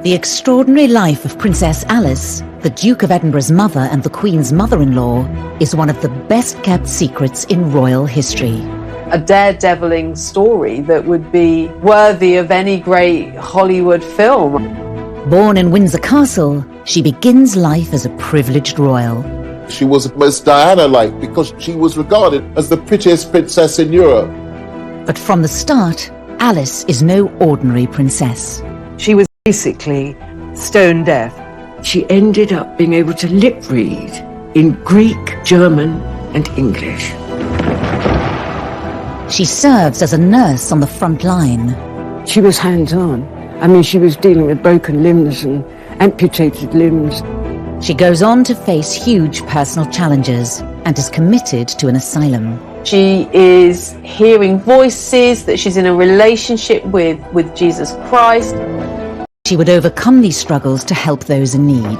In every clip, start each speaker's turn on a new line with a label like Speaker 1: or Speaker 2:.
Speaker 1: The extraordinary life of Princess Alice, the Duke of Edinburgh's mother and the Queen's mother-in-law, is one of the best-kept secrets in royal history.
Speaker 2: A daredeviling story that would be worthy of any great Hollywood film.
Speaker 1: Born in Windsor Castle, she begins life as a privileged royal.
Speaker 3: She was most Diana-like because she was regarded as the prettiest princess in Europe.
Speaker 1: But from the start, Alice is no ordinary princess.
Speaker 4: She was basically stone deaf.
Speaker 5: She ended up being able to lip read in Greek, German, and English.
Speaker 1: She serves as a nurse on the front line.
Speaker 5: She was hands-on. I mean, she was dealing with broken limbs and amputated limbs.
Speaker 1: She goes on to face huge personal challenges and is committed to an asylum.
Speaker 2: She is hearing voices, that she's in a relationship with Jesus Christ.
Speaker 1: She would overcome these struggles to help those in need.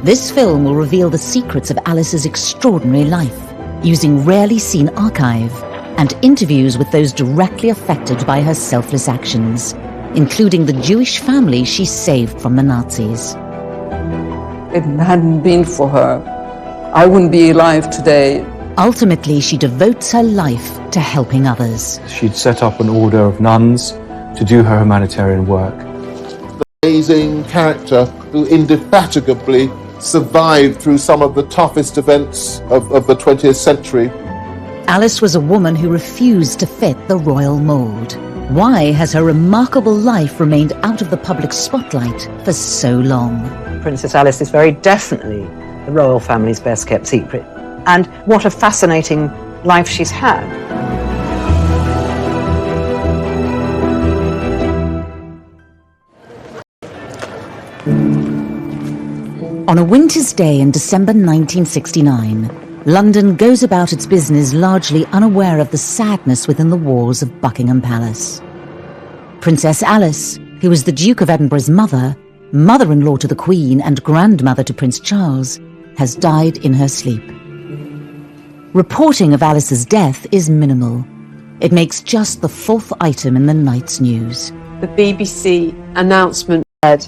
Speaker 1: This film will reveal the secrets of Alice's extraordinary life, using rarely seen archive and interviews with those directly affected by her selfless actions, including the Jewish family she saved from the Nazis.
Speaker 4: If it hadn't been for her, I wouldn't be alive today.
Speaker 1: Ultimately, she devotes her life to helping others.
Speaker 6: She'd set up an order of nuns to do her humanitarian work.
Speaker 3: Amazing character who indefatigably survived through some of the toughest events of the 20th century.
Speaker 1: Alice was a woman who refused to fit the royal mould. Why has her remarkable life remained out of the public spotlight for so long?
Speaker 7: Princess Alice is very definitely the royal family's best-kept secret. And what a fascinating life she's had.
Speaker 1: On a winter's day in December 1969, London goes about its business largely unaware of the sadness within the walls of Buckingham Palace. Princess Alice, who was the Duke of Edinburgh's mother, mother-in-law to the Queen and grandmother to Prince Charles, has died in her sleep. Reporting of Alice's death is minimal. It makes just the fourth item in the night's news.
Speaker 2: The BBC announcement read,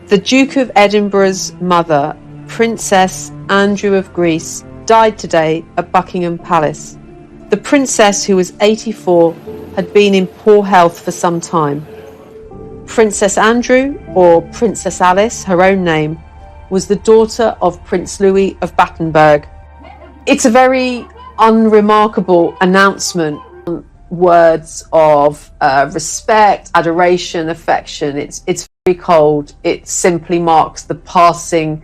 Speaker 2: "The Duke of Edinburgh's mother, Princess Andrew of Greece, died today at Buckingham Palace. The princess, who was 84, had been in poor health for some time. Princess Andrew, or Princess Alice, her own name, was the daughter of Prince Louis of Battenberg." It's a very unremarkable announcement. Words of respect, adoration, affection. It's very cold. It simply marks the passing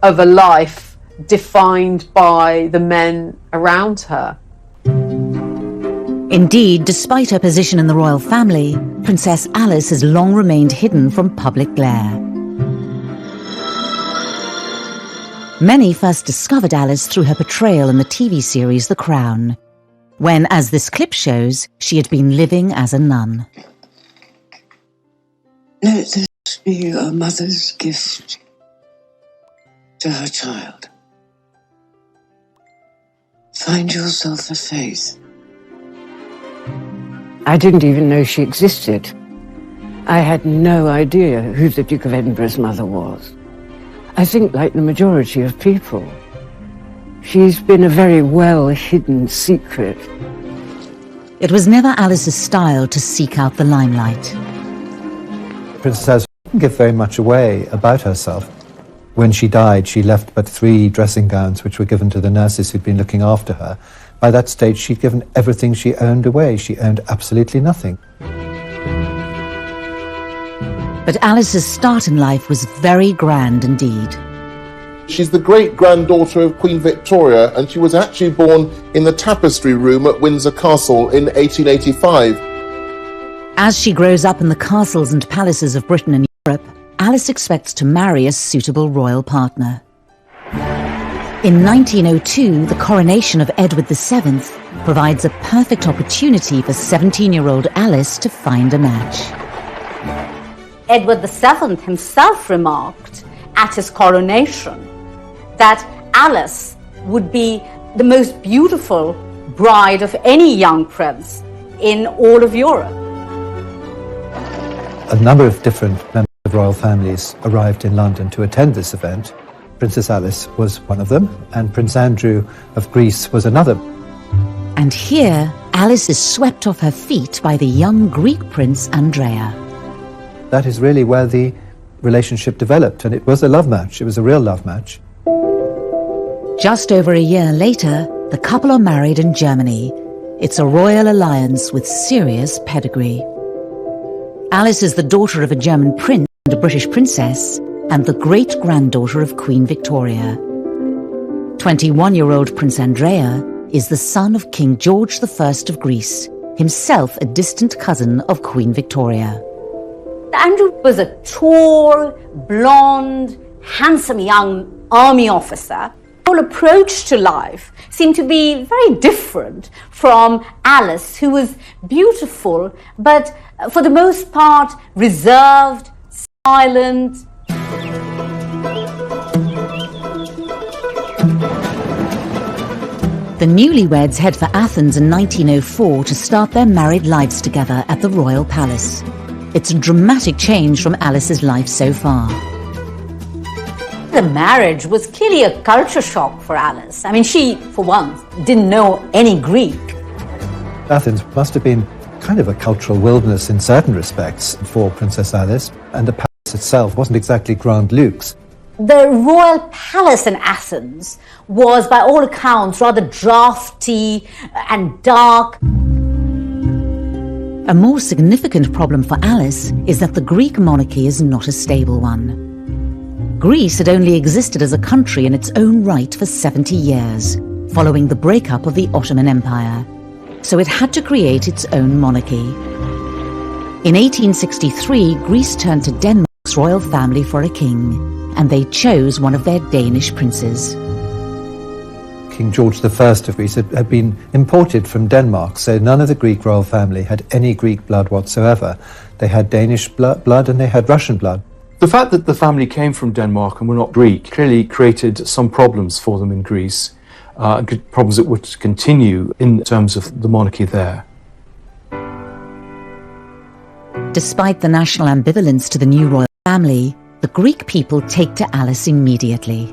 Speaker 2: of a life defined by the men around her.
Speaker 1: Indeed, despite her position in the royal family, Princess Alice has long remained hidden from public glare. Many first discovered Alice through her portrayal in the TV series The Crown, when, as this clip shows, she had been living as a nun.
Speaker 5: Let this be a mother's gift to her child. Find yourself a faith. I didn't even know she existed. I had no idea who the Duke of Edinburgh's mother was. I think, like the majority of people, she's been a very well-hidden secret.
Speaker 1: It was never Alice's style to seek out the limelight.
Speaker 8: Princess Alice didn't give very much away about herself. When she died, she left but 3 dressing gowns, which were given to the nurses who'd been looking after her. By that stage, she'd given everything she owned away. She owned absolutely nothing.
Speaker 1: But Alice's start in life was very grand indeed.
Speaker 3: She's the great-granddaughter of Queen Victoria, and she was actually born in the tapestry room at Windsor Castle in 1885.
Speaker 1: As she grows up in the castles and palaces of Britain and Europe, Alice expects to marry a suitable royal partner. In 1902, the coronation of Edward VII provides a perfect opportunity for 17-year-old Alice to find a match.
Speaker 9: Edward VII himself remarked at his coronation that Alice would be the most beautiful bride of any young prince in all of Europe.
Speaker 8: A number of different members of royal families arrived in London to attend this event. Princess Alice was one of them, and Prince Andrew of Greece was another.
Speaker 1: And here, Alice is swept off her feet by the young Greek prince Andrea.
Speaker 8: That is really where the relationship developed, and it was a love match. It was a real love match.
Speaker 1: Just over a year later, the couple are married in Germany. It's a royal alliance with serious pedigree. Alice is the daughter of a German prince and a British princess, and the great-granddaughter of Queen Victoria. 21-year-old Prince Andrea is the son of King George I of Greece, himself a distant cousin of Queen Victoria.
Speaker 9: Andrew was a tall, blonde, handsome young army officer. His whole approach to life seemed to be very different from Alice, who was beautiful, but for the most part reserved, silent.
Speaker 1: The newlyweds head for Athens in 1904 to start their married lives together at the Royal Palace. It's a dramatic change from Alice's life so far.
Speaker 9: The marriage was clearly a culture shock for Alice. I mean, she, for once, didn't know any Greek.
Speaker 8: Athens must have been kind of a cultural wilderness in certain respects for Princess Alice, and the palace itself wasn't exactly Grand Luke's.
Speaker 9: The royal palace in Athens was, by all accounts, rather drafty and dark.
Speaker 1: A more significant problem for Alice is that the Greek monarchy is not a stable one. Greece had only existed as a country in its own right for 70 years, following the breakup of the Ottoman Empire. So it had to create its own monarchy. In 1863, Greece turned to Denmark's royal family for a king, and they chose one of their Danish princes.
Speaker 8: King George I of Greece had been imported from Denmark, so none of the Greek royal family had any Greek blood whatsoever. They had Danish blood and they had Russian blood.
Speaker 6: The fact that the family came from Denmark and were not Greek clearly created some problems for them in Greece, problems that would continue in terms of the monarchy there.
Speaker 1: Despite the national ambivalence to the new royal family, the Greek people take to Alice immediately.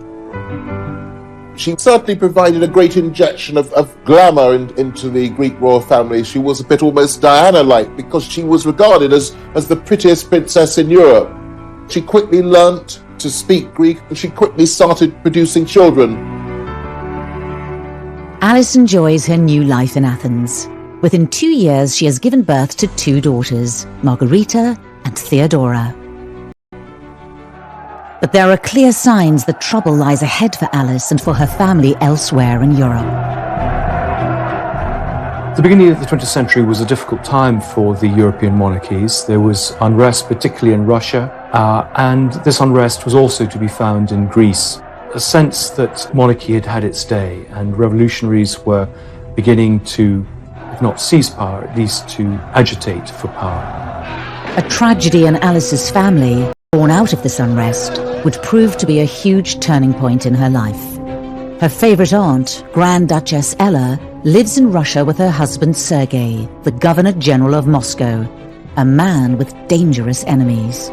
Speaker 3: She certainly provided a great injection of glamour into the Greek royal family. She was a bit almost Diana-like because she was regarded as the prettiest princess in Europe. She quickly learnt to speak Greek and she quickly started producing children.
Speaker 1: Alice enjoys her new life in Athens. Within 2 years, she has given birth to 2 daughters, Margarita and Theodora. But there are clear signs that trouble lies ahead for Alice and for her family elsewhere in Europe.
Speaker 6: The beginning of the 20th century was a difficult time for the European monarchies. There was unrest, particularly in Russia, and this unrest was also to be found in Greece. A sense that monarchy had had its day and revolutionaries were beginning to, if not seize power, at least to agitate for power.
Speaker 1: A tragedy in Alice's family, born out of this unrest, would prove to be a huge turning point in her life. Her favorite aunt, Grand Duchess Ella, lives in Russia with her husband Sergei, the Governor General of Moscow, a man with dangerous enemies.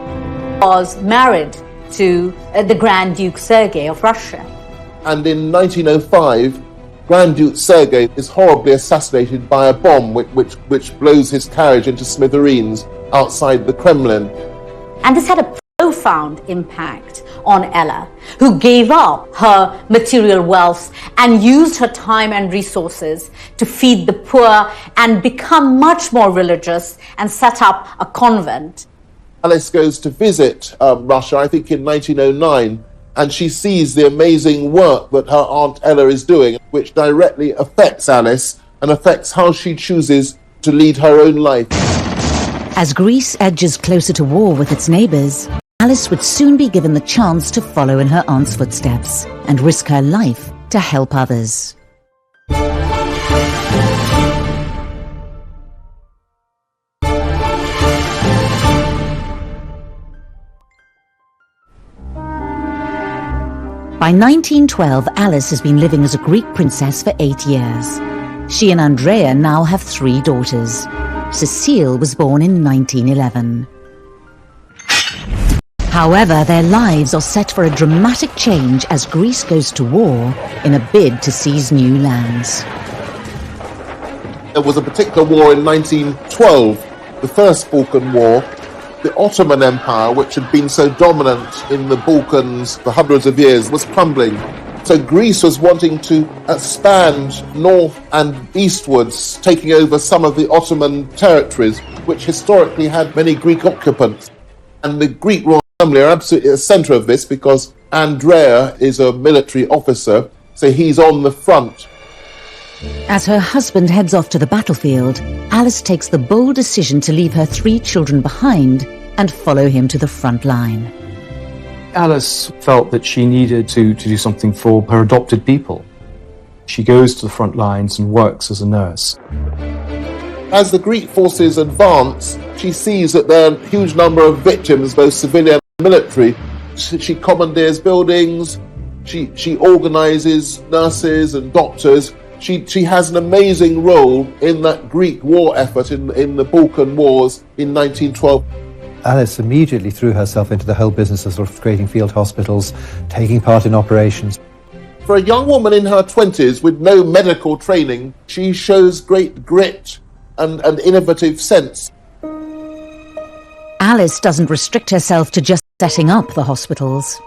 Speaker 9: Was married to the Grand Duke Sergei of Russia.
Speaker 3: And in 1905, Grand Duke Sergei is horribly assassinated by a bomb which blows his carriage into smithereens outside the Kremlin.
Speaker 9: And this had a profound impact on Ella, who gave up her material wealth and used her time and resources to feed the poor and become much more religious and set up a convent.
Speaker 3: Alice goes to visit Russia, I think in 1909, and she sees the amazing work that her Aunt Ella is doing, which directly affects Alice and affects how she chooses to lead her own life.
Speaker 1: As Greece edges closer to war with its neighbours, Alice would soon be given the chance to follow in her aunt's footsteps and risk her life to help others. By 1912, Alice has been living as a Greek princess for 8 years. She and Andrea now have 3 daughters. Cecile was born in 1911. However, their lives are set for a dramatic change as Greece goes to war in a bid to seize new lands.
Speaker 3: There was a particular war in 1912, the First Balkan War. The Ottoman Empire, which had been so dominant in the Balkans for hundreds of years, was crumbling. So Greece was wanting to expand north and eastwards, taking over some of the Ottoman territories, which historically had many Greek occupants. And the Greek royal family are absolutely at the centre of this because Andrea is a military officer, so he's on the front.
Speaker 1: As her husband heads off to the battlefield, Alice takes the bold decision to leave her 3 children behind and follow him to the front line.
Speaker 6: Alice felt that she needed to do something for her adopted people. She goes to the front lines and works as a nurse.
Speaker 3: As the Greek forces advance, she sees that there are a huge number of victims, both civilian and military. She commandeers buildings, she organises nurses and doctors. She has an amazing role in that Greek war effort in the Balkan Wars in 1912.
Speaker 8: Alice immediately threw herself into the whole business of sort of creating field hospitals, taking part in operations.
Speaker 3: For a young woman in her 20s with no medical training, she shows great grit and innovative sense.
Speaker 1: Alice doesn't restrict herself to just setting up the hospitals.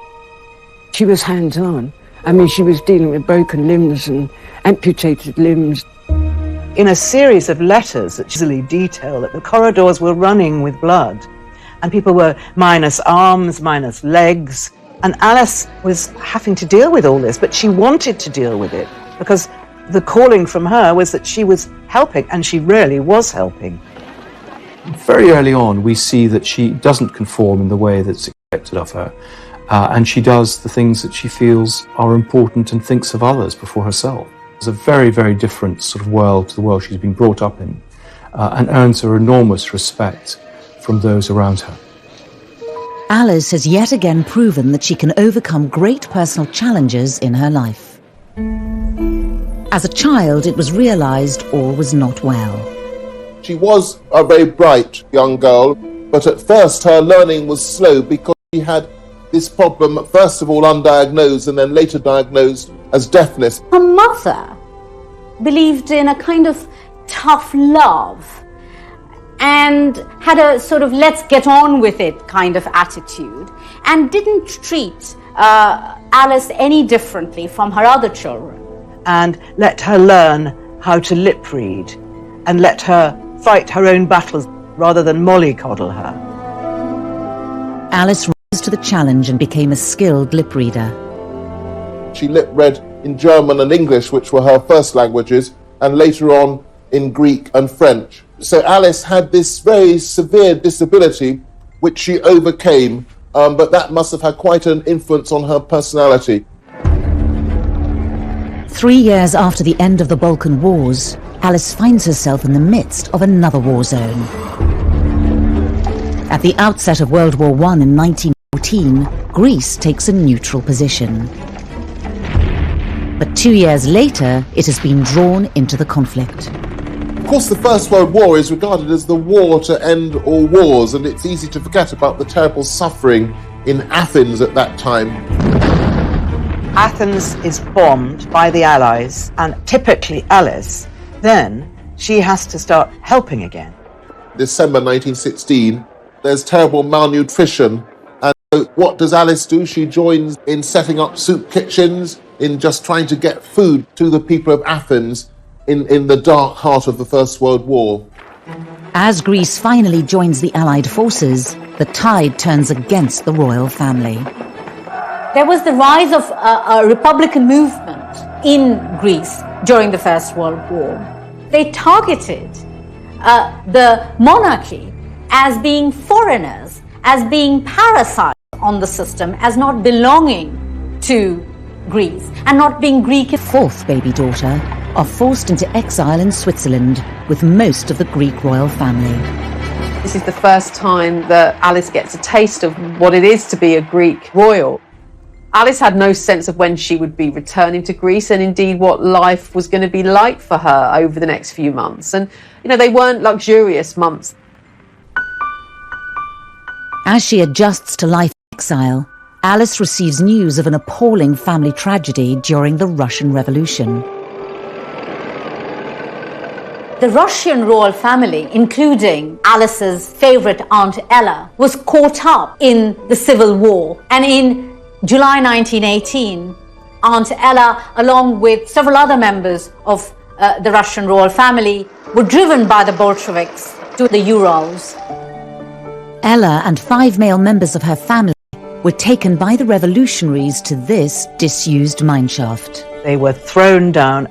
Speaker 5: She was hands-on. I mean, she was dealing with broken limbs and amputated limbs.
Speaker 7: In a series of letters that easily detail that the corridors were running with blood and people were minus arms, minus legs, and Alice was having to deal with all this, but she wanted to deal with it because the calling from her was that she was helping, and she really was helping.
Speaker 6: Very early on, we see that she doesn't conform in the way that's expected of her, and she does the things that she feels are important and thinks of others before herself. It's a very, very different sort of world to the world she's been brought up in, and earns her enormous respect from those around her.
Speaker 1: Alice has yet again proven that she can overcome great personal challenges in her life. As a child, it was realised all was not well.
Speaker 3: She was a very bright young girl, but at first her learning was slow because she had this problem, first of all undiagnosed and then later diagnosed as deafness.
Speaker 9: Her mother believed in a kind of tough love and had a sort of let's get on with it kind of attitude, and didn't treat Alice any differently from her other children.
Speaker 7: And let her learn how to lip read and let her fight her own battles rather than mollycoddle her.
Speaker 1: Alice rose to the challenge and became a skilled lip reader.
Speaker 3: She lip read in German and English, which were her first languages, and later on in Greek and French. So Alice had this very severe disability, which she overcame, but that must have had quite an influence on her personality.
Speaker 1: 3 years after the end of the Balkan Wars, Alice finds herself in the midst of another war zone. At the outset of World War I in 1914, Greece takes a neutral position. But 2 years later, it has been drawn into the conflict.
Speaker 3: Of course, the First World War is regarded as the war to end all wars, and it's easy to forget about the terrible suffering in Athens at that time.
Speaker 7: Athens is bombed by the Allies, and typically Alice, then she has to start helping again.
Speaker 3: December 1916, there's terrible malnutrition, and so what does Alice do? She joins in setting up soup kitchens, in just trying to get food to the people of Athens in the dark heart of the First World War.
Speaker 1: As Greece finally joins the Allied forces, the tide turns against the royal family.
Speaker 9: There was the rise of a republican movement in Greece during the First World War. They targeted the monarchy as being foreigners, as being parasites on the system, as not belonging to Greece and not being Greek.
Speaker 1: Fourth baby daughter are forced into exile in Switzerland with most of the Greek royal family.
Speaker 2: This is the first time that Alice gets a taste of what it is to be a Greek royal. Alice had no sense of when she would be returning to Greece and indeed what life was going to be like for her over the next few months. And, they weren't luxurious months.
Speaker 1: As she adjusts to life in exile, Alice receives news of an appalling family tragedy during the Russian Revolution.
Speaker 9: The Russian royal family, including Alice's favourite Aunt Ella, was caught up in the civil war. And in July 1918, Aunt Ella, along with several other members of the Russian royal family, were driven by the Bolsheviks to the Urals.
Speaker 1: Ella and 5 male members of her family were taken by the revolutionaries to this disused mineshaft.
Speaker 7: They were thrown down,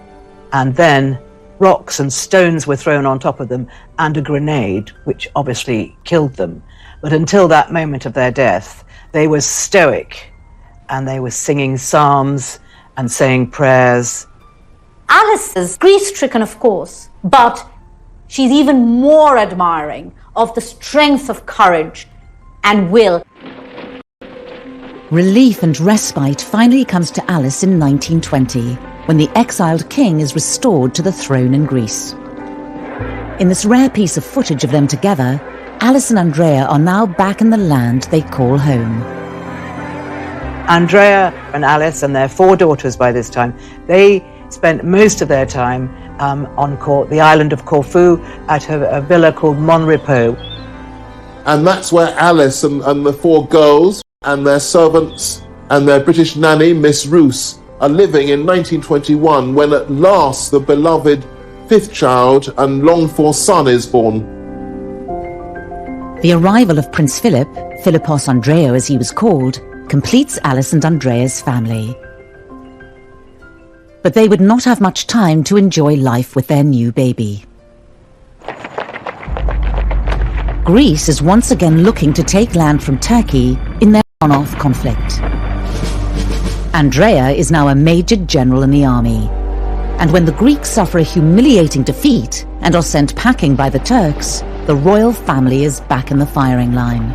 Speaker 7: and then rocks and stones were thrown on top of them, and a grenade, which obviously killed them. But until that moment of their death, they were stoic, and they were singing psalms and saying prayers.
Speaker 9: Alice is grief-stricken, of course, but she's even more admiring of the strength of courage and will.
Speaker 1: Relief and respite finally comes to Alice in 1920, when the exiled king is restored to the throne in Greece. In this rare piece of footage of them together, Alice and Andrea are now back in the land they call home.
Speaker 7: Andrea and Alice and their 4 daughters by this time, they spent most of their time on the island of Corfu at a villa called Mon Repos.
Speaker 3: And that's where Alice and the 4 girls and their servants and their British nanny, Miss Roos, are living in 1921, when at last the beloved 5th child and longed-for son is born.
Speaker 1: The arrival of Prince Philip, Philippos Andreou as he was called, completes Alice and Andrea's family. But they would not have much time to enjoy life with their new baby. Greece is once again looking to take land from Turkey in their on-off conflict. Andrea is now a major general in the army, and when the Greeks suffer a humiliating defeat and are sent packing by the Turks, the royal family is back in the firing line.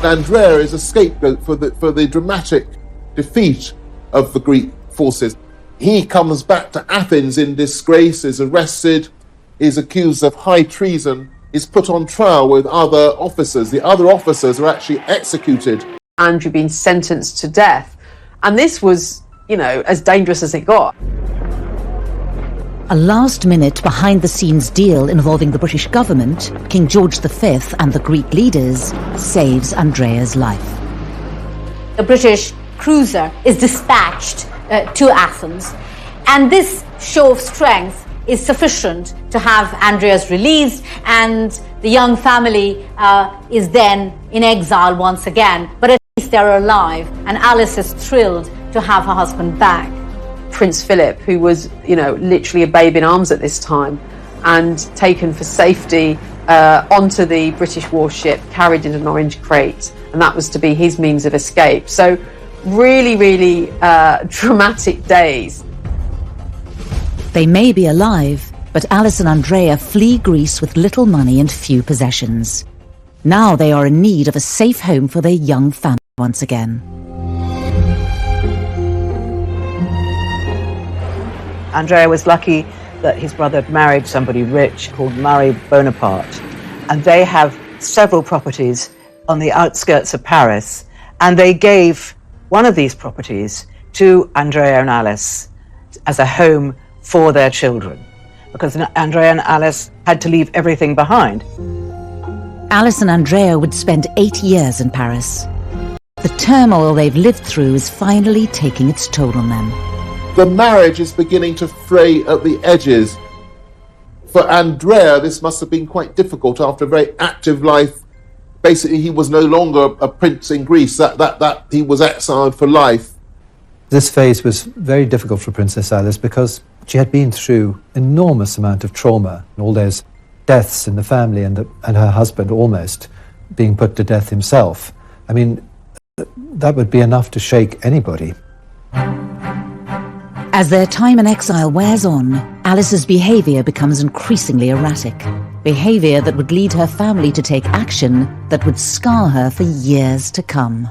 Speaker 3: Andrea is a scapegoat for the dramatic defeat of the Greek forces. He comes back to Athens in disgrace, is arrested, is accused of high treason, is put on trial with other officers. The other officers are actually executed.
Speaker 2: Andrew being sentenced to death. And this was, as dangerous as it got.
Speaker 1: A last-minute, behind-the-scenes deal involving the British government, King George V and the Greek leaders saves Andrea's life.
Speaker 9: The British cruiser is dispatched to Athens, and this show of strength is sufficient to have Andrea's released, and the young family is then in exile once again. But at least they're alive, and Alice is thrilled to have her husband back.
Speaker 2: Prince Philip, who was, literally a babe in arms at this time, and taken for safety onto the British warship, carried in an orange crate, and that was to be his means of escape. So really, really dramatic days.
Speaker 1: They may be alive, but Alice and Andrea flee Greece with little money and few possessions. Now they are in need of a safe home for their young family once again.
Speaker 7: Andrea was lucky that his brother married somebody rich called Marie Bonaparte, and they have several properties on the outskirts of Paris, and they gave one of these properties to Andrea and Alice as a home for their children, because Andrea and Alice had to leave everything behind.
Speaker 1: Alice and Andrea would spend 8 years in Paris. The turmoil they've lived through is finally taking its toll on them.
Speaker 3: The marriage is beginning to fray at the edges. For Andrea, this must have been quite difficult after a very active life. Basically, he was no longer a prince in Greece, that he was exiled for life.
Speaker 8: This phase was very difficult for Princess Alice because she had been through enormous amount of trauma, and all those deaths in the family, and her husband almost being put to death himself. I mean, that would be enough to shake anybody.
Speaker 1: As their time in exile wears on, Alice's behaviour becomes increasingly erratic. Behaviour that would lead her family to take action that would scar her for years to come.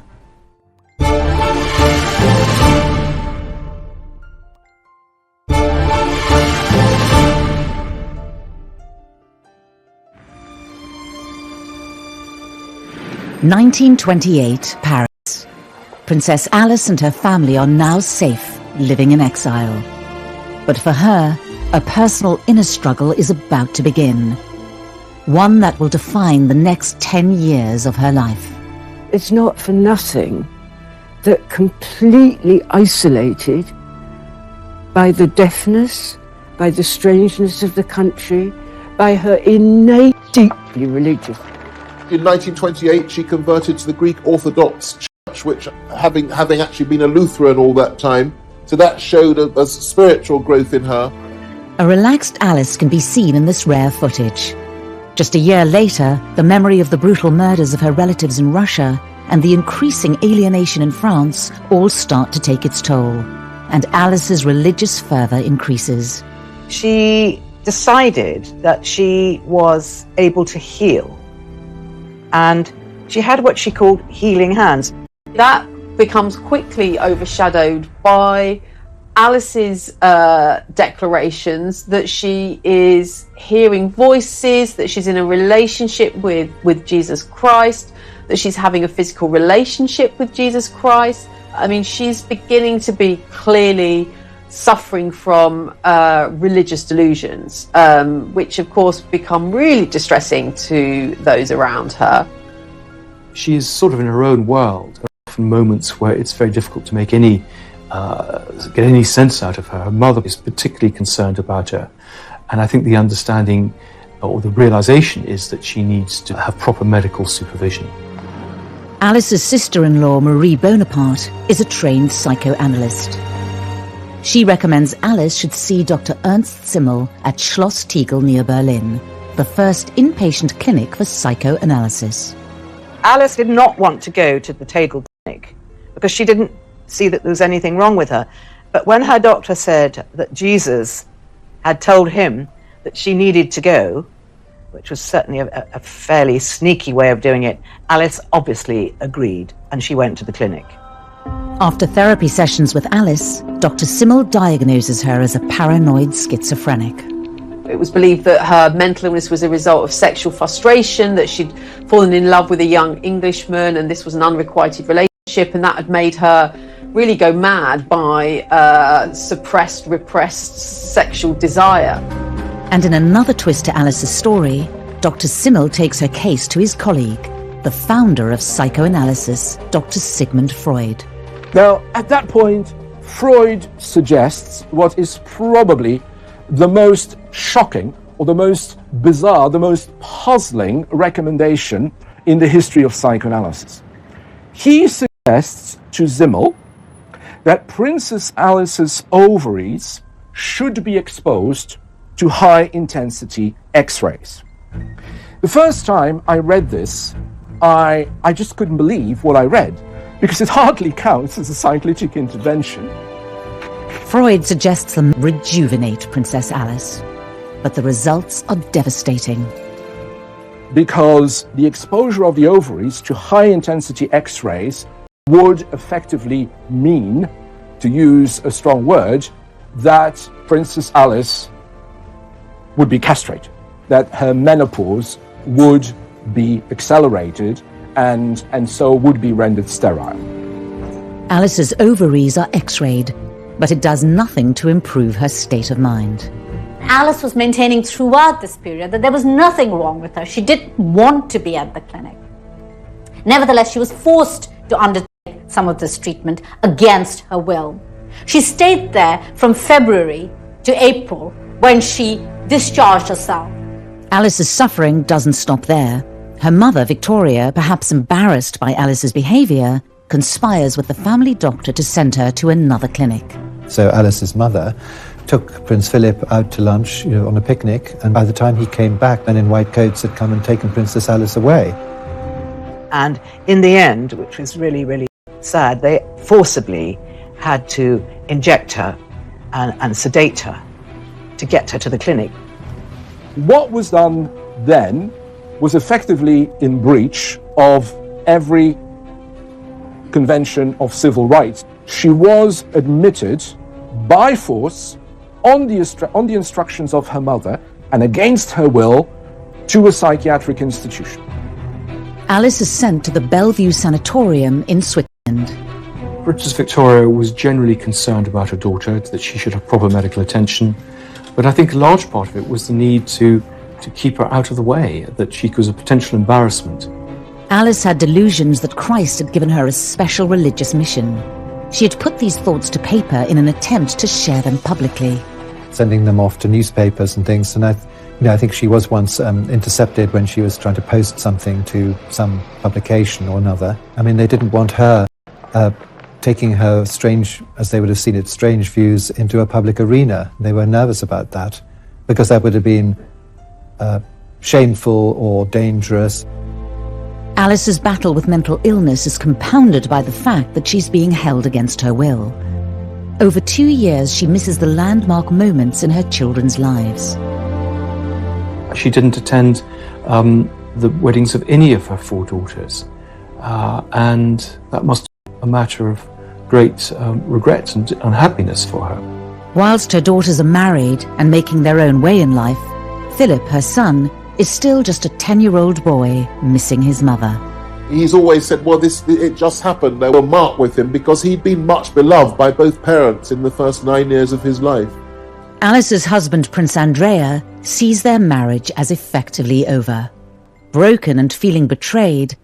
Speaker 1: 1928, Paris. Princess Alice and her family are now safe, living in exile. But for her, a personal inner struggle is about to begin. One that will define the next 10 years of her life.
Speaker 5: It's not for nothing that completely isolated by the deafness, by the strangeness of the country, by her innate, deeply religious.
Speaker 3: In 1928, she converted to the Greek Orthodox Church, which having actually been a Lutheran all that time, so that showed a spiritual growth in her.
Speaker 1: A relaxed Alice can be seen in this rare footage. Just a year later, the memory of the brutal murders of her relatives in Russia and the increasing alienation in France all start to take its toll, and Alice's religious fervour increases.
Speaker 7: She decided that she was able to heal, and she had what she called healing hands.
Speaker 2: That becomes quickly overshadowed by Alice's declarations that she is hearing voices, that she's in a relationship with Jesus Christ, that she's having a physical relationship with Jesus Christ. I mean, she's beginning to be clearly suffering from religious delusions, which of course become really distressing to those around her.
Speaker 6: She is sort of in her own world. There are often moments where it's very difficult to make get any sense out of her. Her mother is particularly concerned about her, and I think the understanding or the realization is that she needs to have proper medical supervision.
Speaker 1: Alice's sister-in-law, Marie Bonaparte, is a trained psychoanalyst. She recommends Alice should see Dr. Ernst Simmel at Schloss Tegel near Berlin, the first inpatient clinic for psychoanalysis.
Speaker 7: Alice did not want to go to the Tegel clinic because she didn't see that there was anything wrong with her. But when her doctor said that Jesus had told him that she needed to go, which was certainly a fairly sneaky way of doing it, Alice obviously agreed, and she went to the clinic.
Speaker 1: After therapy sessions with Alice, Dr. Simmel diagnoses her as a paranoid schizophrenic.
Speaker 2: It was believed that her mental illness was a result of sexual frustration, that she'd fallen in love with a young Englishman, and this was an unrequited relationship, and that had made her really go mad by suppressed, repressed sexual desire.
Speaker 1: And in another twist to Alice's story, Dr. Simmel takes her case to his colleague, the founder of psychoanalysis, Dr. Sigmund Freud.
Speaker 10: Now, at that point, Freud suggests what is probably the most shocking or the most bizarre, the most puzzling recommendation in the history of psychoanalysis. He suggests to Simmel that Princess Alice's ovaries should be exposed to high-intensity X-rays. The first time I read this, I just couldn't believe what I read, because it hardly counts as a psycholytic intervention.
Speaker 1: Freud suggests them rejuvenate Princess Alice, but the results are devastating.
Speaker 10: Because the exposure of the ovaries to high-intensity X-rays would effectively mean, to use a strong word, that Princess Alice would be castrated, that her menopause would be accelerated and so would be rendered sterile.
Speaker 1: Alice's ovaries are X-rayed, but it does nothing to improve her state of mind.
Speaker 9: Alice was maintaining throughout this period that there was nothing wrong with her. She didn't want to be at the clinic. Nevertheless, she was forced to undertake some of this treatment against her will. She stayed there from February to April, when she discharged herself.
Speaker 1: Alice's suffering doesn't stop there. Her mother, Victoria, perhaps embarrassed by Alice's behaviour, conspires with the family doctor to send her to another clinic.
Speaker 8: So Alice's mother took Prince Philip out to lunch, on a picnic, and by the time he came back, men in white coats had come and taken Princess Alice away.
Speaker 7: And in the end, which was really, really sad, they forcibly had to inject her and sedate her to get her to the clinic.
Speaker 10: What was done then was effectively in breach of every convention of civil rights. She was admitted by force on the instructions of her mother and against her will to a psychiatric institution.
Speaker 1: Alice is sent to the Bellevue Sanatorium in Switzerland.
Speaker 6: Princess Victoria was generally concerned about her daughter, that she should have proper medical attention. But I think a large part of it was the need to keep her out of the way, that she was a potential embarrassment.
Speaker 1: Alice had delusions that Christ had given her a special religious mission. She had put these thoughts to paper in an attempt to share them publicly.
Speaker 8: Sending them off to newspapers and things, and I think she was once intercepted when she was trying to post something to some publication or another. I mean, they didn't want her taking her strange, as they would have seen it, strange views into a public arena. They were nervous about that, because that would have been shameful or dangerous.
Speaker 1: Alice's battle with mental illness is compounded by the fact that she's being held against her will. Over 2 years, she misses the landmark moments in her children's lives.
Speaker 6: She didn't attend the weddings of any of her 4 daughters, and that must be a matter of great regret and unhappiness for her.
Speaker 1: Whilst her daughters are married and making their own way in life, Philip, her son, is still just a 10-year-old boy missing his mother.
Speaker 3: He's always said, well, it just happened. They were marked with him because he'd been much beloved by both parents in the first 9 years of his life.
Speaker 1: Alice's husband, Prince Andrea, sees their marriage as effectively over. Broken and feeling betrayed,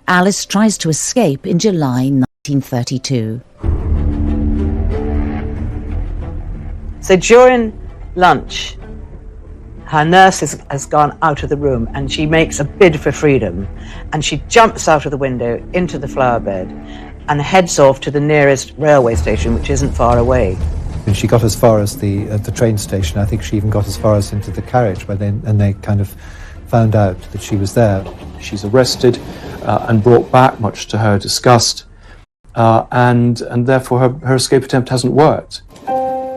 Speaker 1: Alice tries to escape in July 1932.
Speaker 7: So during lunch, her nurse has gone out of the room and she makes a bid for freedom, and she jumps out of the window into the flower bed and heads off to the nearest railway station, which isn't far away.
Speaker 8: And she got as far as the train station. I think she even got as far as into the carriage, and they kind of found out that she was there.
Speaker 6: She's arrested and brought back, much to her disgust, and therefore her escape attempt hasn't worked.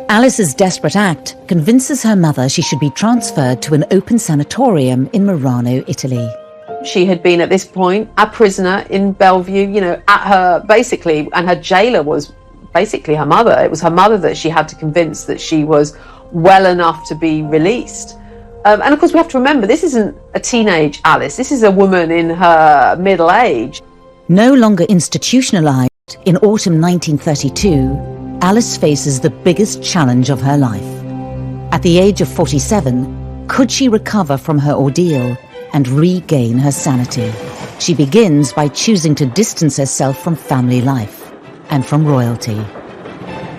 Speaker 1: Alice's desperate act convinces her mother she should be transferred to an open sanatorium in Murano, Italy.
Speaker 2: She had been at this point a prisoner in Bellevue, at her, basically, and her jailer was basically her mother. It was her mother that she had to convince that she was well enough to be released. And of course we have to remember, this isn't a teenage Alice, this is a woman in her middle age.
Speaker 1: No longer institutionalized, in autumn 1932, Alice faces the biggest challenge of her life. At the age of 47, could she recover from her ordeal and regain her sanity? She begins by choosing to distance herself from family life and from royalty.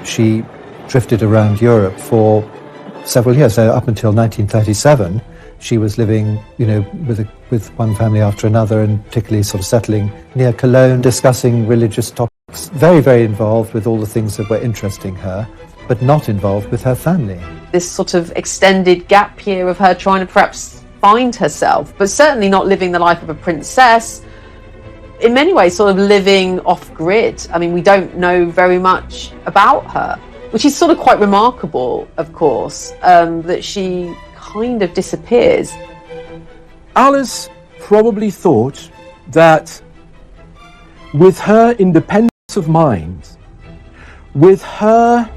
Speaker 8: She drifted around Europe for several years. So up until 1937, she was living, with one family after another, and particularly sort of settling near Cologne, discussing religious topics. Very, very involved with all the things that were interesting her, but not involved with her family.
Speaker 2: This sort of extended gap year of her trying to perhaps find herself, but certainly not living the life of a princess. In many ways, sort of living off-grid. I mean, we don't know very much about her, which is sort of quite remarkable, of course, that she kind of disappears.
Speaker 10: Alice probably thought that with her independence of mind, with her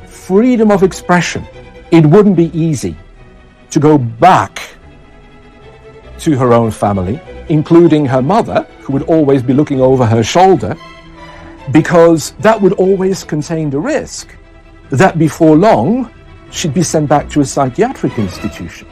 Speaker 10: freedom of expression, it wouldn't be easy to go back to her own family, including her mother, who would always be looking over her shoulder, because that would always contain the risk that before long she'd be sent back to a psychiatric institution.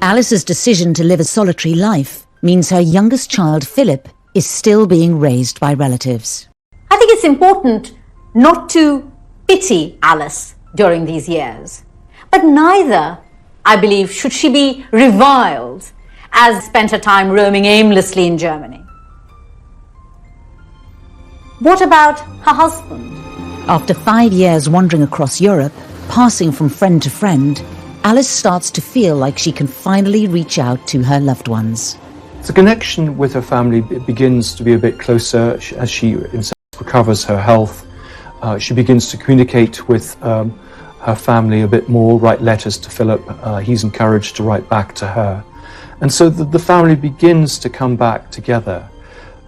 Speaker 1: Alice's decision to live a solitary life means her youngest child, Philip, is still being raised by relatives.
Speaker 9: I think it's important not to pity Alice during these years, but neither, I believe, should she be reviled as spent her time roaming aimlessly in Germany. What about her husband?
Speaker 1: After 5 years wandering across Europe, passing from friend to friend, Alice starts to feel like she can finally reach out to her loved ones.
Speaker 6: The connection with her family begins to be a bit closer as she recovers her health. She begins to communicate with her family a bit more, write letters to Philip. He's encouraged to write back to her. And so the family begins to come back together.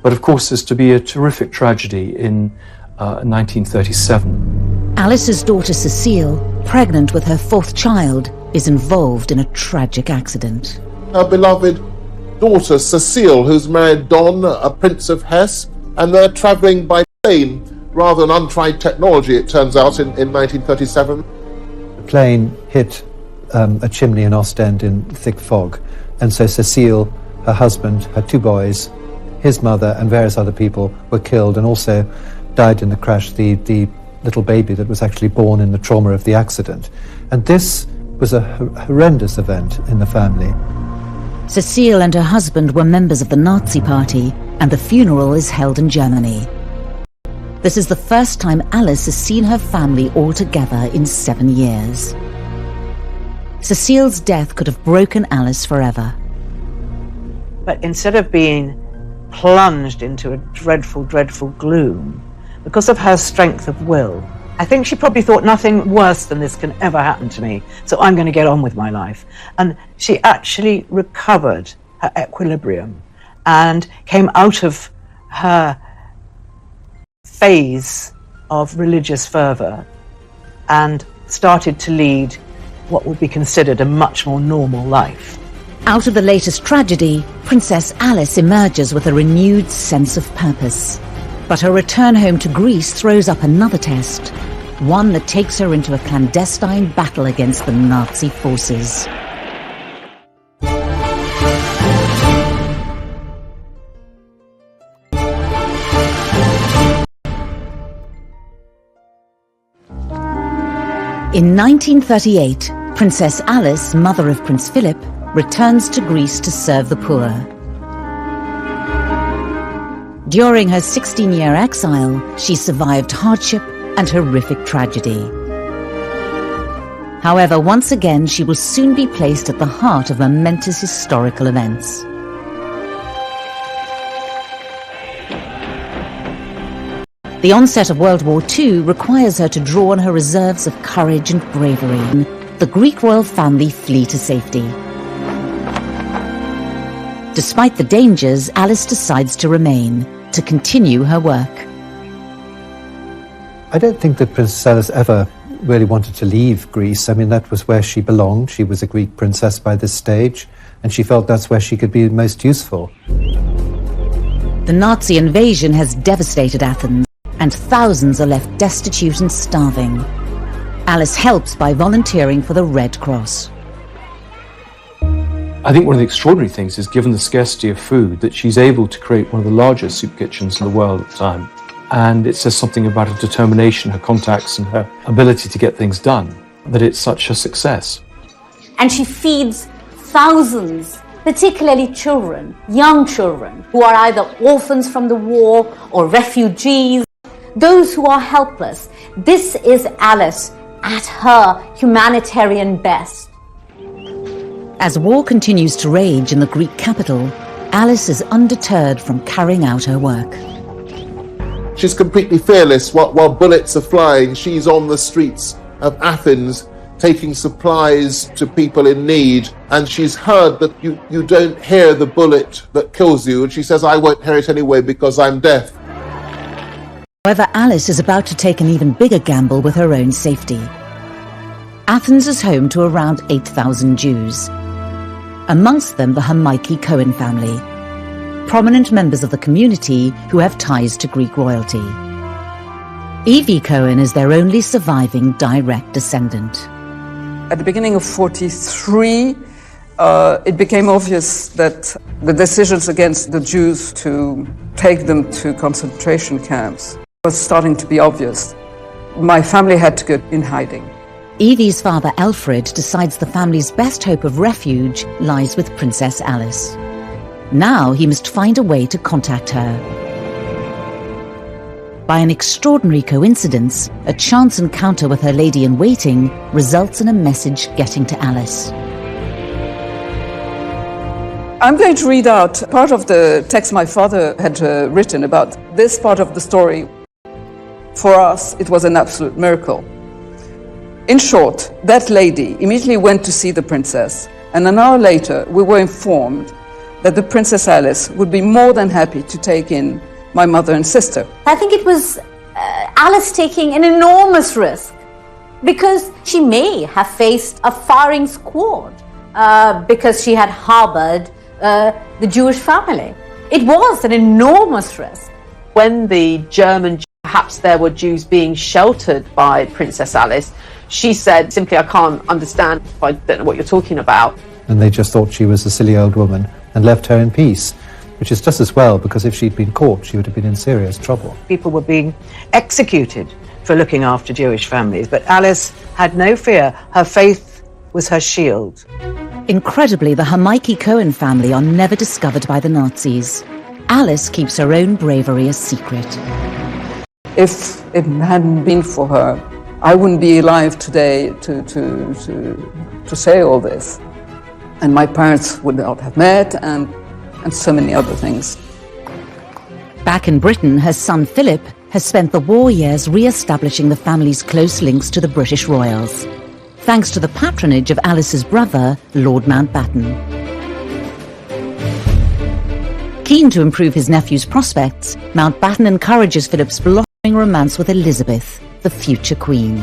Speaker 6: But of course, there's to be a terrific tragedy in 1937.
Speaker 1: Alice's daughter Cecile, pregnant with her 4th child, is involved in a tragic accident.
Speaker 3: Her beloved daughter, Cecile, who's married Don, a Prince of Hesse, and they're travelling by plane, rather than untried technology, it turns out, in 1937.
Speaker 8: The plane hit a chimney in Ostend in thick fog, and so Cecile, her husband, her 2 boys, his mother and various other people were killed, and also died in the crash the little baby that was actually born in the trauma of the accident. And this was a horrendous event in the family.
Speaker 1: Cecile and her husband were members of the Nazi Party, and the funeral is held in Germany. This is the first time Alice has seen her family all together in 7 years. Cecile's death could have broken Alice forever.
Speaker 7: But instead of being plunged into a dreadful, dreadful gloom, because of her strength of will, I think she probably thought nothing worse than this can ever happen to me, so I'm going to get on with my life. And she actually recovered her equilibrium and came out of her phase of religious fervour and started to lead what would be considered a much more normal life.
Speaker 1: Out of the latest tragedy, Princess Alice emerges with a renewed sense of purpose. But her return home to Greece throws up another test, one that takes her into a clandestine battle against the Nazi forces. In 1938, Princess Alice, mother of Prince Philip, returns to Greece to serve the poor. During her 16-year exile, she survived hardship and horrific tragedy. However, once again, she will soon be placed at the heart of momentous historical events. The onset of World War II requires her to draw on her reserves of courage and bravery. The Greek royal family flee to safety. Despite the dangers, Alice decides to remain, to continue her work.
Speaker 8: I don't think that Princess Alice ever really wanted to leave Greece. I mean, that was where she belonged. She was a Greek princess by this stage, and she felt that's where she could be most useful.
Speaker 1: The Nazi invasion has devastated Athens, and thousands are left destitute and starving. Alice helps by volunteering for the Red Cross.
Speaker 6: I think one of the extraordinary things is, given the scarcity of food, that she's able to create one of the largest soup kitchens in the world at the time. And it says something about her determination, her contacts, and her ability to get things done, that it's such a success.
Speaker 9: And she feeds thousands, particularly children, young children, who are either orphans from the war or refugees, those who are helpless. This is Alice at her humanitarian best.
Speaker 1: As war continues to rage in the Greek capital, Alice is undeterred from carrying out her work.
Speaker 3: She's completely fearless. While bullets are flying, she's on the streets of Athens taking supplies to people in need. And she's heard that you don't hear the bullet that kills you. And she says, I won't hear it anyway because I'm deaf.
Speaker 1: However, Alice is about to take an even bigger gamble with her own safety. Athens is home to around 8,000 Jews. Amongst them, the Hamaiki Cohen family, prominent members of the community who have ties to Greek royalty. Evie Cohen is their only surviving direct descendant.
Speaker 4: At the beginning of 1943, it became obvious that the decisions against the Jews to take them to concentration camps was starting to be obvious. My family had to go in hiding.
Speaker 1: Evie's father, Alfred, decides the family's best hope of refuge lies with Princess Alice. Now he must find a way to contact her. By an extraordinary coincidence, a chance encounter with her lady-in-waiting results in a message getting to Alice.
Speaker 4: I'm going to read out part of the text my father had written about this part of the story. For us, it was an absolute miracle. In short, that lady immediately went to see the princess, and an hour later we were informed that the Princess Alice would be more than happy to take in my mother and sister.
Speaker 9: I think it was Alice taking an enormous risk, because she may have faced a firing squad, because she had harbored the Jewish family. It was an enormous risk.
Speaker 2: When the German, perhaps there were Jews being sheltered by Princess Alice, she said simply, I can't understand, I don't know what you're talking about.
Speaker 8: And they just thought she was a silly old woman and left her in peace, which is just as well, because if she'd been caught, she would have been in serious trouble.
Speaker 7: People were being executed for looking after Jewish families, but Alice had no fear. Her faith was her shield.
Speaker 1: Incredibly, the Hamaiki Cohen family are never discovered by the Nazis. Alice keeps her own bravery a secret.
Speaker 4: If it hadn't been for her, I wouldn't be alive today to say all this. And my parents would not have met, and so many other things.
Speaker 1: Back in Britain, her son Philip has spent the war years re-establishing the family's close links to the British royals, thanks to the patronage of Alice's brother, Lord Mountbatten. Keen to improve his nephew's prospects, Mountbatten encourages Philip's blossoming romance with Elizabeth, the future queen.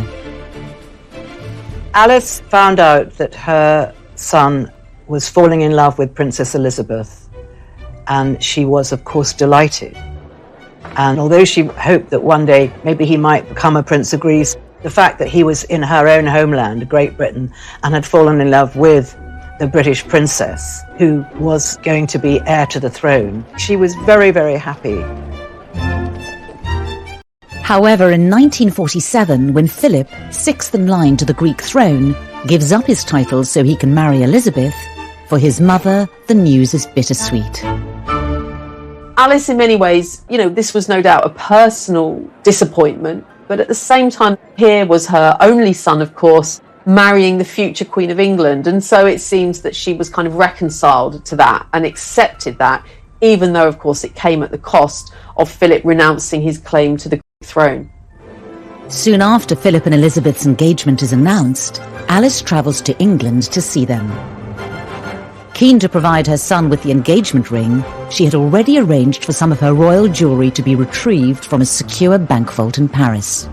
Speaker 7: Alice found out that her son was falling in love with Princess Elizabeth, and she was, of course, delighted. And although she hoped that one day maybe he might become a Prince of Greece, the fact that he was in her own homeland, Great Britain, and had fallen in love with the British princess, who was going to be heir to the throne, she was very, very happy.
Speaker 1: However, in 1947, when Philip, sixth in line to the Greek throne, gives up his titles so he can marry Elizabeth, for his mother, the news is bittersweet.
Speaker 2: Alice, in many ways, this was no doubt a personal disappointment, but at the same time, here was her only son, of course, marrying the future Queen of England. And so it seems that she was kind of reconciled to that and accepted that, even though, of course, it came at the cost of Philip renouncing his claim to the throne.
Speaker 1: Soon after Philip and Elizabeth's engagement is announced, Alice travels to England to see them. Keen to provide her son with the engagement ring, she had already arranged for some of her royal jewellery to be retrieved from a secure bank vault in Paris.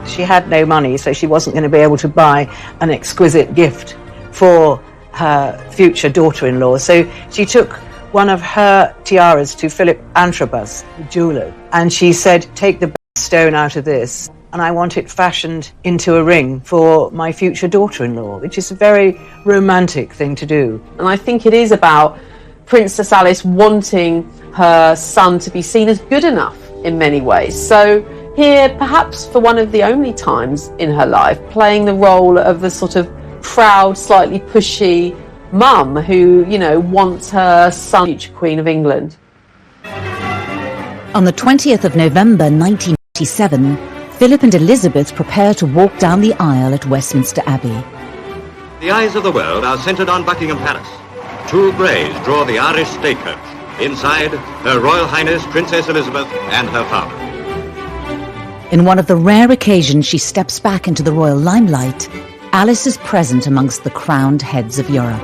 Speaker 7: She had no money, so she wasn't going to be able to buy an exquisite gift for her future daughter-in-law. So she took one of her tiaras to Philip Antrobus, the jeweller, and she said, take the best stone out of this, and I want it fashioned into a ring for my future daughter-in-law, which is a very romantic thing to do.
Speaker 2: And I think it is about Princess Alice wanting her son to be seen as good enough in many ways. So here, perhaps for one of the only times in her life, playing the role of the sort of proud, slightly pushy mum who, wants her son, future Queen of England.
Speaker 1: On the 20th of November 1987, Philip and Elizabeth prepare to walk down the aisle at Westminster Abbey.
Speaker 11: The eyes of the world are centred on Buckingham Palace. Two greys draw the Irish statecoach. Inside, Her Royal Highness Princess Elizabeth and her father.
Speaker 1: In one of the rare occasions she steps back into the royal limelight, Alice is present amongst the crowned heads of Europe.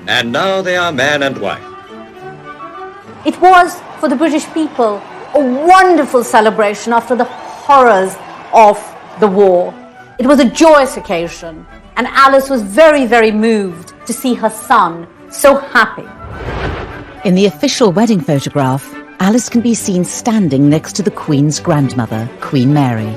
Speaker 11: And now they are man and wife.
Speaker 9: It was, for the British people, a wonderful celebration after the horrors of the war. It was a joyous occasion, and Alice was very, very moved to see her son so happy.
Speaker 1: In the official wedding photograph, Alice can be seen standing next to the Queen's grandmother, Queen Mary.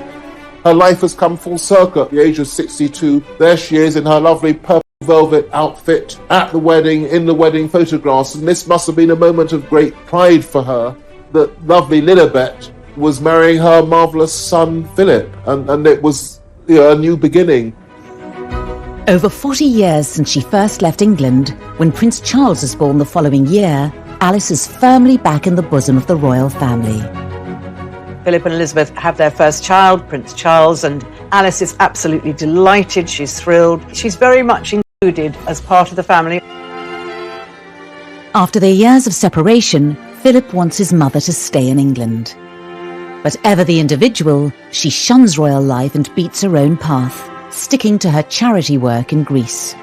Speaker 3: Her life has come full circle at the age of 62. There she is in her lovely purple velvet outfit at the wedding, in the wedding photographs, and this must have been a moment of great pride for her that lovely Lilibet was marrying her marvellous son Philip, and it was a new beginning.
Speaker 1: Over 40 years since she first left England, when Prince Charles was born the following year, Alice is firmly back in the bosom of the royal family.
Speaker 7: Philip and Elizabeth have their first child, Prince Charles, and Alice is absolutely delighted. She's thrilled. She's very much included as part of the family.
Speaker 1: After their years of separation, Philip wants his mother to stay in England. But ever the individual, she shuns royal life and beats her own path, sticking to her charity work in Greece.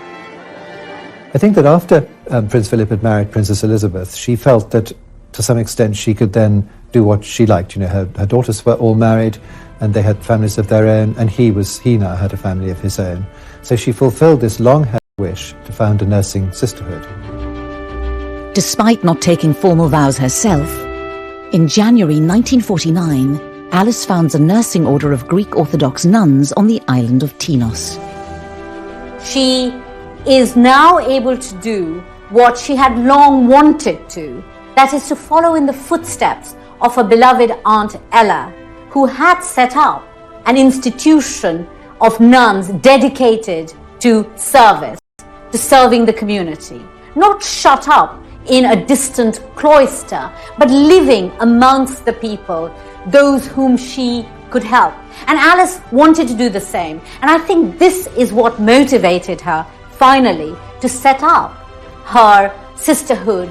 Speaker 8: I think that after Prince Philip had married Princess Elizabeth, she felt that to some extent she could then do what she liked. You know, her daughters were all married and they had families of their own, and he now had a family of his own. So she fulfilled this long-held wish to found a nursing sisterhood.
Speaker 1: Despite not taking formal vows herself, in January 1949, Alice founds a nursing order of Greek Orthodox nuns on the island of Tinos.
Speaker 9: She is now able to do what she had long wanted to, that is to follow in the footsteps of her beloved Aunt Ella, who had set up an institution of nuns dedicated to service, to serving the community, not shut up in a distant cloister, but living amongst the people, those whom she could help. And Alice wanted to do the same. And I think this is what motivated her finally to set up her sisterhood.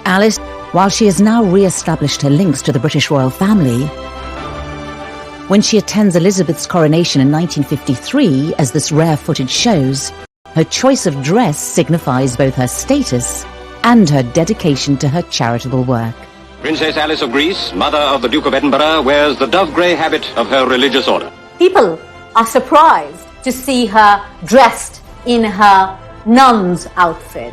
Speaker 1: Alice, while she has now re-established her links to the British royal family, when she attends Elizabeth's coronation in 1953, as this rare footage shows, her choice of dress signifies both her status and her dedication to her charitable work.
Speaker 11: Princess Alice of Greece, mother of the Duke of Edinburgh, wears the dove-grey habit of her religious order.
Speaker 9: People are surprised to see her dressed in her nun's outfit.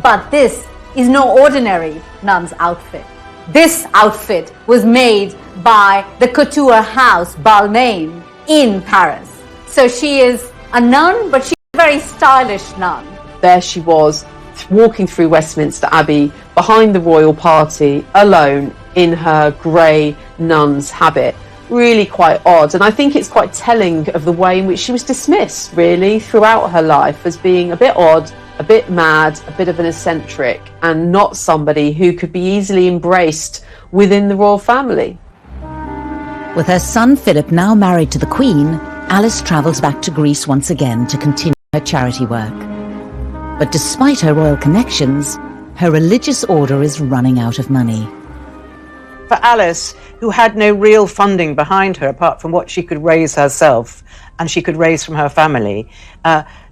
Speaker 9: But this is no ordinary nun's outfit. This outfit was made by the couture house Balmain in Paris. So she is a nun, but she's a very stylish nun.
Speaker 2: There she was, walking through Westminster Abbey behind the royal party, alone in her grey nun's habit. Really quite odd, and I think it's quite telling of the way in which she was dismissed, really, throughout her life as being a bit odd, a bit mad, a bit of an eccentric, and not somebody who could be easily embraced within the royal family.
Speaker 1: With her son Philip now married to the Queen, Alice travels back to Greece once again to continue her charity work. But despite her royal connections, her religious order is running out of money.
Speaker 7: For Alice, who had no real funding behind her apart from what she could raise herself and she could raise from her family,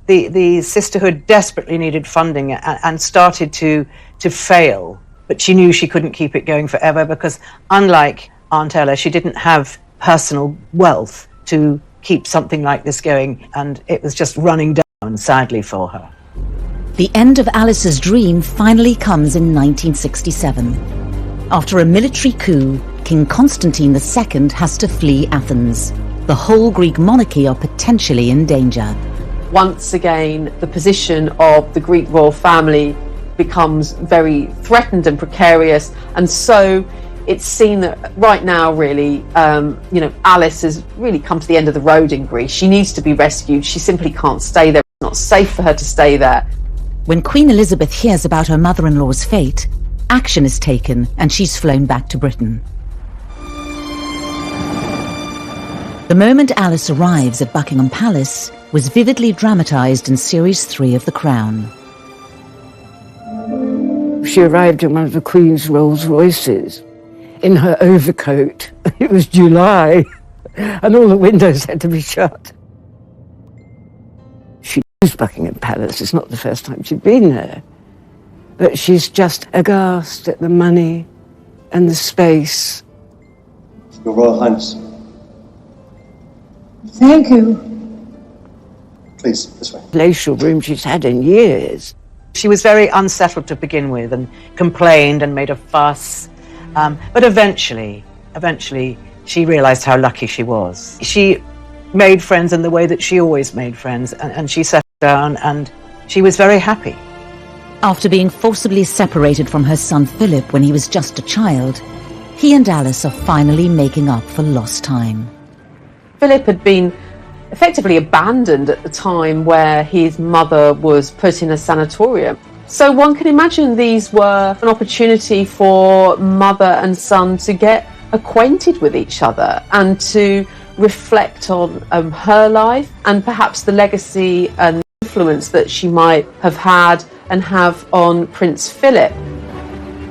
Speaker 7: the sisterhood desperately needed funding and started to fail. But she knew she couldn't keep it going forever because, unlike Aunt Ella, she didn't have personal wealth to keep something like this going, and it was just running down, sadly, for her.
Speaker 1: The end of Alice's dream finally comes in 1967. After a military coup, King Constantine II has to flee Athens. The whole Greek monarchy are potentially in danger.
Speaker 2: Once again, the position of the Greek royal family becomes very threatened and precarious, and so it's seen that right now, really, Alice has really come to the end of the road in Greece. She needs to be rescued. She simply can't stay there. It's not safe for her to stay there.
Speaker 1: When Queen Elizabeth hears about her mother-in-law's fate, action is taken and she's flown back to Britain. The moment Alice arrives at Buckingham Palace was vividly dramatised in Series 3 of The Crown.
Speaker 5: She arrived in one of the Queen's Rolls Royces in her overcoat. It was July, and all the windows had to be shut. She knows Buckingham Palace. It's not the first time she'd been there. But she's just aghast at the money and the space.
Speaker 12: Your Royal Highness.
Speaker 13: Thank you.
Speaker 12: Please, this way.
Speaker 5: Palatial room she's had in years.
Speaker 7: She was very unsettled to begin with and complained and made a fuss. But eventually, she realised how lucky she was. She made friends in the way that she always made friends, and she settled down and she was very happy.
Speaker 1: After being forcibly separated from her son Philip when he was just a child, he and Alice are finally making up for lost time.
Speaker 2: Philip had been effectively abandoned at the time where his mother was put in a sanatorium. So one can imagine these were an opportunity for mother and son to get acquainted with each other and to reflect on her life and perhaps the legacy and influence that she might have had and have on Prince Philip.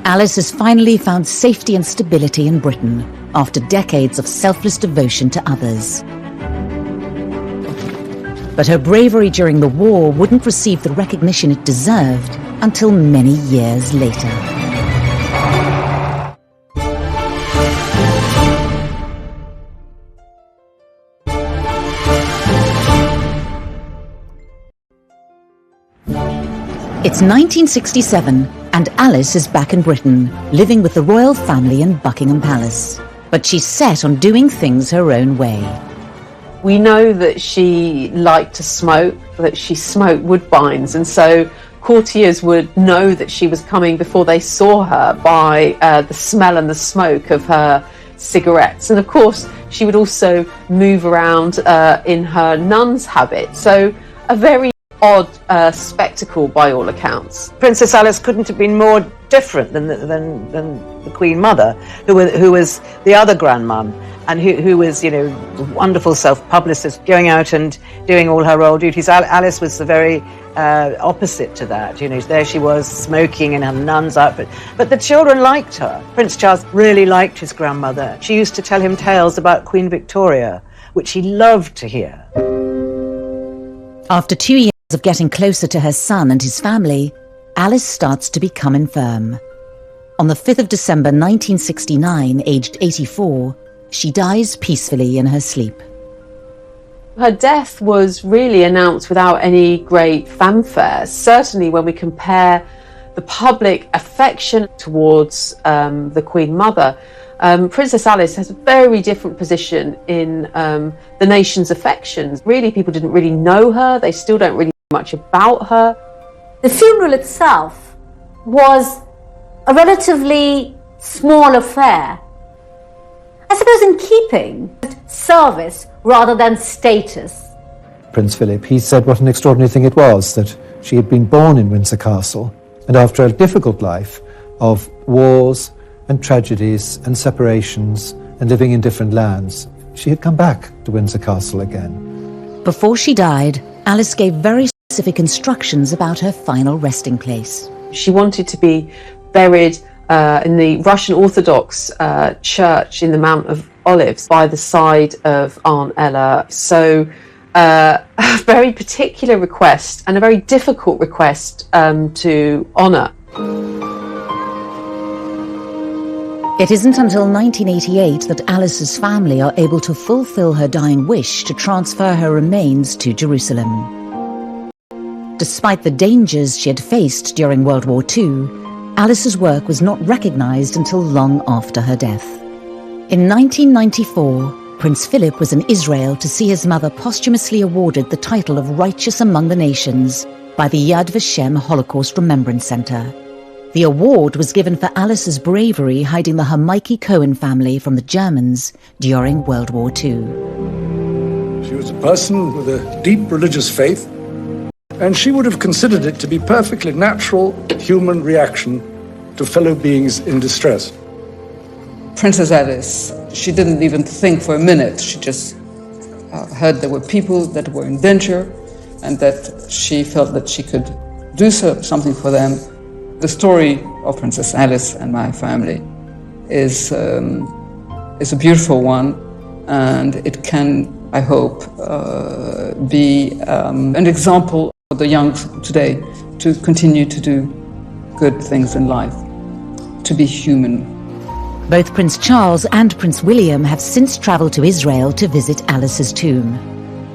Speaker 1: Alice has finally found safety and stability in Britain after decades of selfless devotion to others. But her bravery during the war wouldn't receive the recognition it deserved until many years later. It's 1967, and Alice is back in Britain, living with the royal family in Buckingham Palace. But she's set on doing things her own way.
Speaker 2: We know that she liked to smoke, that she smoked Woodbines, and so courtiers would know that she was coming before they saw her by the smell and the smoke of her cigarettes. And of course, she would also move around in her nun's habit. So a very odd spectacle by all accounts.
Speaker 7: Princess Alice couldn't have been more different than the Queen Mother, who was the other grandmum, and who was, you know, wonderful self-publicist, going out and doing all her royal duties. Alice was the very opposite to that. You know, there she was smoking in her nun's outfit. But the children liked her. Prince Charles really liked his grandmother. She used to tell him tales about Queen Victoria, which he loved to hear.
Speaker 1: After 2 years of getting closer to her son and his family, Alice starts to become infirm. On the 5th of December 1969, aged 84, she dies peacefully in her sleep.
Speaker 2: Her death was really announced without any great fanfare. Certainly when we compare the public affection towards the Queen Mother, Princess Alice has a very different position in the nation's affections. Really, people didn't really know her. They still don't really know much about her.
Speaker 9: The funeral itself was a relatively small affair. I suppose in keeping with service rather than status.
Speaker 8: Prince Philip, he said what an extraordinary thing it was that she had been born in Windsor Castle, and after a difficult life of wars and tragedies and separations and living in different lands, she had come back to Windsor Castle again.
Speaker 1: Before she died, Alice gave very specific instructions about her final resting place.
Speaker 2: She wanted to be buried in the Russian Orthodox church in the Mount of Olives by the side of Aunt Ella. So a very particular request and a very difficult request to honour.
Speaker 1: It isn't until 1988 that Alice's family are able to fulfill her dying wish to transfer her remains to Jerusalem. Despite the dangers she had faced during World War II, Alice's work was not recognised until long after her death. In 1994, Prince Philip was in Israel to see his mother posthumously awarded the title of Righteous Among the Nations by the Yad Vashem Holocaust Remembrance Centre. The award was given for Alice's bravery hiding the Hermione Cohen family from the Germans during World War II.
Speaker 13: She was a person with a deep religious faith, and she would have considered it to be perfectly natural human reaction to fellow beings in distress.
Speaker 4: Princess Alice, she didn't even think for a minute. She just heard there were people that were in danger and that she felt that she could do something for them. The story of Princess Alice and my family is a beautiful one, and it can, I hope, be an example for the young today to continue to do good things in life, to be human.
Speaker 1: Both Prince Charles and Prince William have since travelled to Israel to visit Alice's tomb.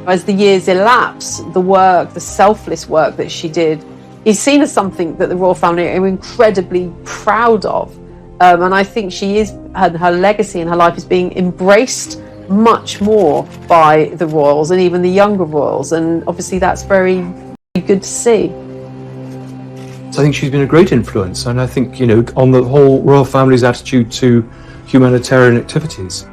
Speaker 2: As the years elapse, the work, the selfless work that she did, is seen as something that the royal family are incredibly proud of. And I think her legacy and her life is being embraced much more by the royals and even the younger royals. And obviously that's very good to see.
Speaker 6: So I think she's been a great influence, and I think, you know, on the whole royal family's attitude to humanitarian activities.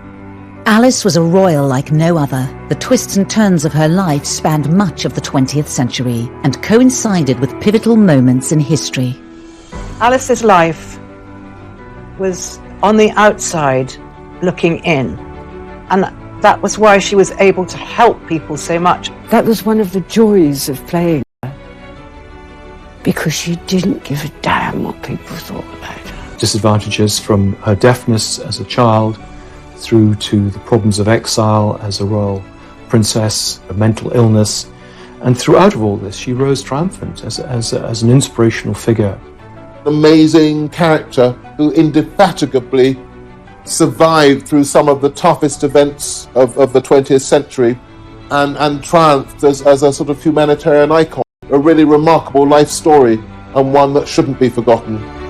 Speaker 1: Alice was a royal like no other. The twists and turns of her life spanned much of the 20th century and coincided with pivotal moments in history.
Speaker 7: Alice's life was on the outside looking in, and that was why she was able to help people so much.
Speaker 5: That was one of the joys of playing her, because she didn't give a damn what people thought about her.
Speaker 6: Disadvantages from her deafness as a child through to the problems of exile as a royal princess, a mental illness, and throughout all this she rose triumphant as an inspirational figure.
Speaker 3: An amazing character who indefatigably survived through some of the toughest events of the 20th century and triumphed as a sort of humanitarian icon. A really remarkable life story. and one that shouldn't be forgotten.